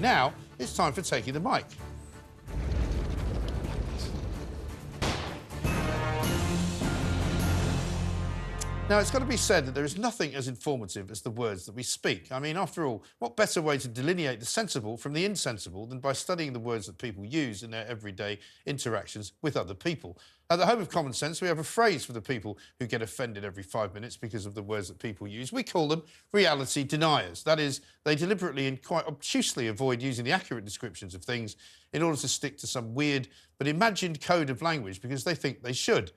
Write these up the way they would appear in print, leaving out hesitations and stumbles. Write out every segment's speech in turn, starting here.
Now, it's time for Taking the Mic. Now, it's got to be said that there is nothing as informative as the words that we speak. I mean, after all, what better way to delineate the sensible from the insensible than by studying the words that people use in their everyday interactions with other people? At the home of common sense, we have a phrase for the people who get offended every 5 minutes because of the words that people use. We call them reality deniers. That is, they deliberately and quite obtusely avoid using the accurate descriptions of things in order to stick to some weird but imagined code of language because they think they should.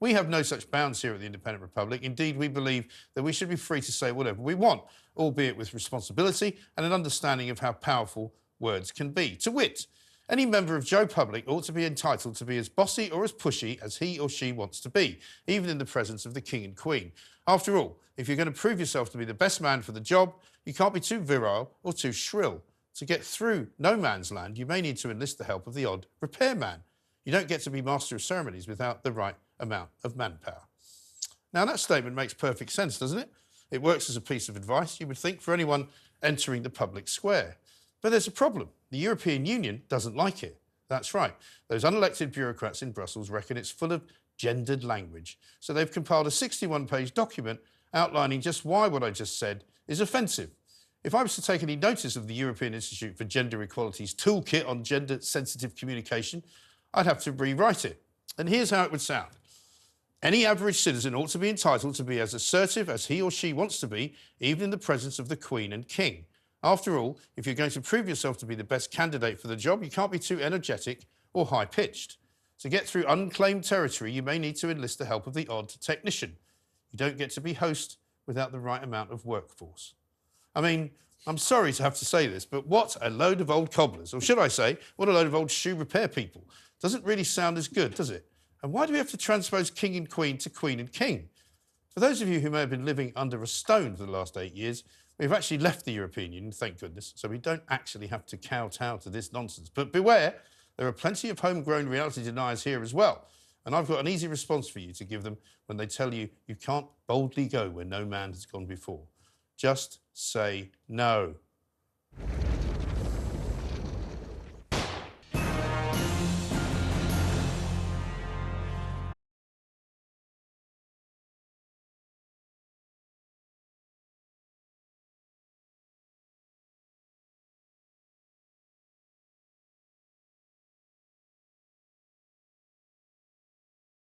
We have no such bounds here at the Independent Republic. Indeed, we believe that we should be free to say whatever we want, albeit with responsibility and an understanding of how powerful words can be. To wit, any member of Joe Public ought to be entitled to be as bossy or as pushy as he or she wants to be, even in the presence of the King and Queen. After all, if you're going to prove yourself to be the best man for the job, you can't be too virile or too shrill. To get through no man's land, you may need to enlist the help of the odd repairman. You don't get to be master of ceremonies without the right amount of manpower. Now, that statement makes perfect sense, doesn't it? It works as a piece of advice, you would think, for anyone entering the public square. But there's a problem. The European Union doesn't like it. That's right. Those unelected bureaucrats in Brussels reckon it's full of gendered language. So they've compiled a 61-page document outlining just why what I just said is offensive. If I was to take any notice of the European Institute for Gender Equality's toolkit on gender-sensitive communication, I'd have to rewrite it. And here's how it would sound. Any average citizen ought to be entitled to be as assertive as he or she wants to be, even in the presence of the Queen and King. After all, if you're going to prove yourself to be the best candidate for the job, you can't be too energetic or high-pitched. To get through unclaimed territory, you may need to enlist the help of the odd technician. You don't get to be host without the right amount of workforce. I mean, I'm sorry to have to say this, but what a load of old cobblers, or should I say, what a load of old shoe repair people. Doesn't really sound as good, does it? And why do we have to transpose King and Queen to Queen and King? For those of you who may have been living under a stone for the last 8 years, we've actually left the European Union, thank goodness, so we don't actually have to kowtow to this nonsense. But beware, there are plenty of homegrown reality deniers here as well. And I've got an easy response for you to give them when they tell you you can't boldly go where no man has gone before. Just say no.